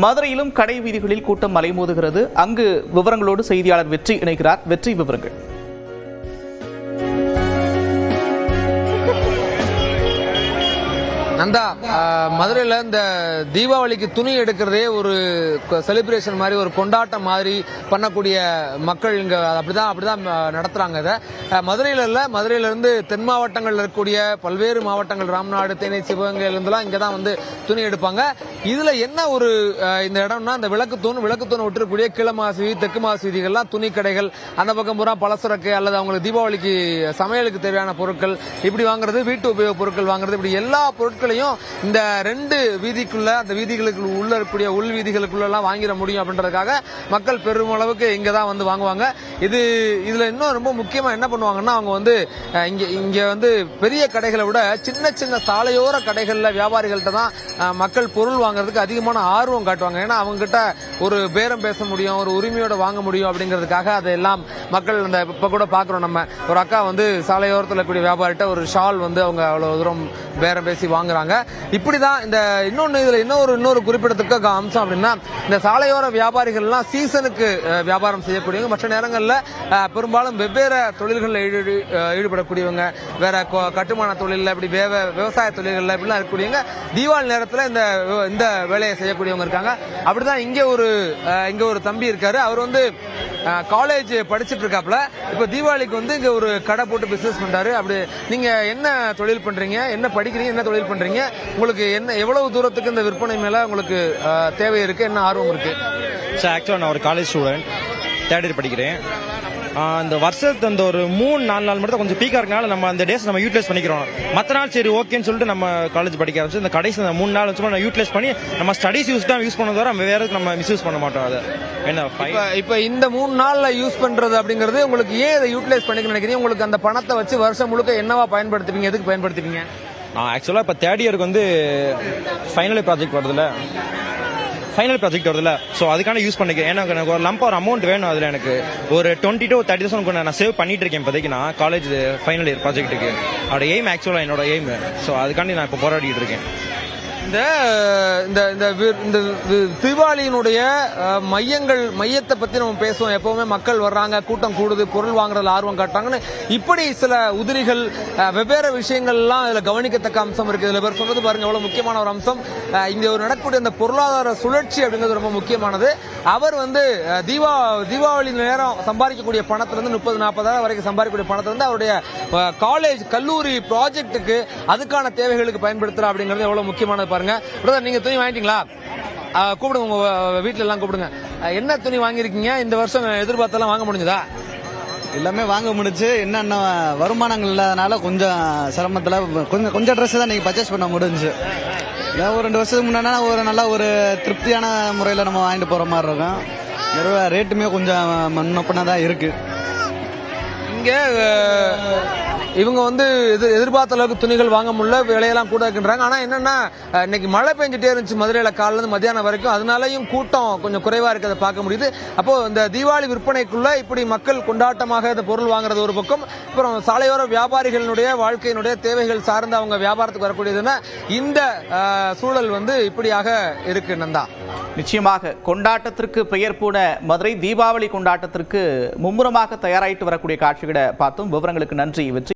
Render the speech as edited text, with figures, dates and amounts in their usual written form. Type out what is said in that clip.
மதுரையிலும் கடை வீதிகளில் கூட்டம் அலைமோதுகிறது. அங்கு விவரங்களோடு செய்தியாளர் வெற்றி இணைகிறார். வெற்றி, விவரங்கள். நந்தா, மதுரையில் இந்த தீபாவளிக்கு துணி எடுக்கிறதே ஒரு செலிப்ரேஷன் மாதிரி, ஒரு கொண்டாட்டம் மாதிரி பண்ணக்கூடிய மக்கள் இங்கே அப்படிதான் நடத்துறாங்க. இதை மதுரையில் இல்லை, மதுரையிலிருந்து தென் மாவட்டங்களில் இருக்கக்கூடிய பல்வேறு மாவட்டங்கள், ராம்நாடு, தேனி, சிவகங்கை இருந்தெல்லாம் இங்கே தான் வந்து துணி எடுப்பாங்க. இதுல என்ன ஒரு இந்த இடம்னா, இந்த விளக்குத்தூண் விட்டுருக்கூடிய கிழமாசி வீதி, தெற்கு மாசி வீதிகள்லாம் துணி கடைகள், அந்த பக்கம் பூரா பலசரக்கு அல்லது அவங்களுக்கு தீபாவளிக்கு சமையலுக்கு தேவையான பொருட்கள் இப்படி வாங்குறது, வீட்டு உபயோக பொருட்கள் வாங்குறது, இப்படி எல்லா பொருட்களையும் இந்த ரெண்டு வீதிக்குள்ள, அந்த வீதிகளுக்கு உள்ள இருக்கக்கூடிய உள் வீதிகளுக்குள்ள எல்லாம் வாங்கிட முடியும் அப்படின்றதுக்காக மக்கள் பெருமளவுக்கு இங்க தான் வந்து வாங்குவாங்க. இதுல இன்னும் ரொம்ப முக்கியமா என்ன பண்ணுவாங்கன்னா, அவங்க வந்து இங்க வந்து பெரிய கடைகளை விட சின்ன சின்ன சாலையோர கடைகள்ல வியாபாரிகள்கிட்ட தான் மக்கள் பொருள் வாங்குறதுக்கு அதிகமான ஆர்வம் காட்டுவாங்க. ஏன்னா அவங்க கிட்ட ஒரு பேரம் பேச முடியும், ஒரு உரிமையோட வாங்க முடியும் அப்படிங்கிறதுக்காக அதெல்லாம் மக்கள் இந்த இப்ப கூட பாக்குறோம். நம்ம ஒரு அக்கா வந்து சாலையோரத்தில் இருக்கக்கூடிய வியாபாரிட்ட ஒரு ஷால் வந்து அவங்க அவ்வளவு தூரம் பேரம் பேசி வாங்குறாங்க. இப்படிதான் இந்த இதுல இன்னொரு குறிப்பிடத்தக்க அம்சம் அப்படின்னா, இந்த சாலையோர வியாபாரிகள் எல்லாம் சீசனுக்கு வியாபாரம் செய்யக்கூடியவங்க. மற்ற நேரங்களில் பெரும்பாலும் வெவ்வேறு தொழில்களில் ஈடுபடக்கூடியவங்க, வேற கட்டுமான தொழில், இப்படி விவசாய தொழில்கள் இப்படிலாம் இருக்கக்கூடியவங்க தீபாவளி நேரத்தில் இந்த வேலையை செய்யக்கூடியவங்க இருக்காங்க. அப்படிதான் இங்க ஒரு தம்பி இருக்காரு. அவர் வந்து காலேஜ் படிச்சுட்டு இருக்காப்ல. இப்ப தீபாவளிக்கு வந்து இங்க ஒரு கடை போட்டு பிசினஸ் பண்றாரு. அப்படி நீங்க என்ன தொழில் பண்றீங்க, என்ன படிக்கிறீங்க, என்ன தொழில் பண்றீங்க, உங்களுக்கு என்ன எவ்வளவு தூரத்துக்கு இந்த விற்பனை மேல உங்களுக்கு தேவை இருக்கு, என்ன ஆர்வம் இருக்கு? சார், ஆக்சுவலா நான் ஒரு காலேஜ் ஸ்டூடெண்ட், தேர்ட் இயர் படிக்கிறேன். அந்த வருஷத்து அந்த ஒரு 3-4 நாள் மட்டும் கொஞ்சம் பீக்கா இருக்கனால நம்ம அந்த டேஸ் நம்ம யூட்டிலைஸ் பண்ணிக்கிறோம். மற்ற நாள் சரி ஓகேன்னு சொல்லிட்டு நம்ம காலேஜ் படிக்க ஆரம்பிச்சு இந்த கடைசி அந்த 3 நாள் வச்சு யூட்டிலைஸ் பண்ணி நம்ம ஸ்டடிஸ் யூஸ் பண்ண தவிர வேற நம்ம மிஸ்யூஸ் பண்ண மாட்டோம். அதை என்ன இப்ப இந்த 3 நாள்ல யூஸ் பண்றது அப்படிங்கிறது உங்களுக்கு ஏன் இதை யூட்டிலைஸ் பண்ணிக்க நினைக்கிறீங்க? உங்களுக்கு அந்த பணத்தை வச்சு வருஷம் முழுக்க என்னவா பயன்படுத்துவீங்க, எதுக்கு பயன்படுத்துவீங்க? ஆக்சுவலா இப்ப தேர்ட் இயருக்கு வந்து ஃபைனல் ப்ராஜெக்ட் வருதுல்ல, ஸோ அதுக்கான யூஸ் பண்ணிக்கிறேன். ஏன்னா எனக்கு ஒரு லம்ப் ஒரு அமௌண்ட் வேணும். அதில் எனக்கு ஒரு 20 to 30,000 நான் சேவ் பண்ணிட்டு இருக்கேன் இப்போதைக்கு. நான் காலேஜ் ஃபைனல் இயர் ப்ராஜெக்ட்டுக்கு அதோட எய்ம், ஆக்சுவலாக என்னோட எய்ம். ஸோ அதுக்காண்டி நான் இப்போ போராடிட்டு இருக்கேன். இந்த தீபாவளியினுடைய மையத்தை பத்தி நம்ம பேசுவோம். எப்பவுமே மக்கள் வர்றாங்க, கூட்டம் கூடுது, பொருள் வாங்குறதுல ஆர்வம் காட்டுறாங்கன்னு இப்படி சில உதிரிகள், வெவ்வேறு விஷயங்கள்லாம் இதுல கவனிக்கத்தக்க அம்சம் இருக்கு. இதுல பேர் சொல்றது பாருங்க எவ்வளவு முக்கியமான ஒரு அம்சம். இங்க ஒரு நடக்கக்கூடிய அந்த பொருளாதார சுழற்சி அப்படிங்கிறது ரொம்ப முக்கியமானது. அவர் வந்து தீபாவளி நேரம் சம்பாதிக்கக்கூடிய பணத்துல இருந்து 30-40,000 வரைக்கும் சம்பாதிக்கக்கூடிய பணத்துல இருந்து அவருடைய காலேஜ், கல்லூரி ப்ராஜெக்டுக்கு அதுக்கான தேவைகளுக்கு பயன்படுத்துறா அப்படிங்கிறது எவ்வளவு முக்கியமானது பாருங்க. பிரதர், நீங்க துணி வாங்கிட்டீங்களா? கூப்பிடுங்க, உங்க வீட்டுல எல்லாம் கூப்பிடுங்க. என்ன துணி வாங்கிருக்கீங்க? இந்த வருஷம் எதிர்பார்த்தெல்லாம் வாங்க முடிஞ்சதா? எல்லாமே வாங்க முடிஞ்சு. என்னென்ன வருமானங்கள் இல்லாதனால கொஞ்சம் சிரமத்துல கொஞ்சம் ட்ரெஸ் தான் நீங்க பர்ச்சேஸ் பண்ண முடிஞ்சு. ஒரு 2 வருஷத்துக்கு முன்னாடி ஒரு நல்ல ஒரு திருப்தியான முறையில் நம்ம வாங்கிட்டு போற மாதிரி இருக்கும். ரேட்டுமே கொஞ்சம் முன்னப்பதான் இருக்கு. இங்க இவங்க வந்து எதிர்பார்த்த அளவுக்கு துணிகள் வாங்க முடியல, விலையெல்லாம் கூட இருக்கின்றாங்க. ஆனா என்னன்னா, இன்னைக்கு மழை பெஞ்சிட்டே இருந்துச்சு மதுரையில காலையில இருந்து மத்தியானம் வரைக்கும். அதனாலயும் கூட்டம் கொஞ்சம் குறைவா இருக்கிறத பார்க்க முடியுது. அப்போ இந்த தீபாவளி விற்பனைக்குள்ள இப்படி மக்கள் கொண்டாட்டமாக இந்த பொருள் வாங்குறது ஒரு பக்கம், அப்புறம் சாலையோர வியாபாரிகளுடைய வாழ்க்கையினுடைய தேவைகள் சார்ந்து அவங்க வியாபாரத்துக்கு வரக்கூடியதுன்னா இந்த சூழல் வந்து இப்படியாக இருக்கு. நந்தா, நிச்சயமாக கொண்டாட்டத்திற்கு பெயர் போன மதுரை தீபாவளி கொண்டாட்டத்திற்கு மும்முரமாக தயாராயிட்டு வரக்கூடிய காட்சிகளை பார்த்தோம். விவரங்களுக்கு நன்றி வெற்றி.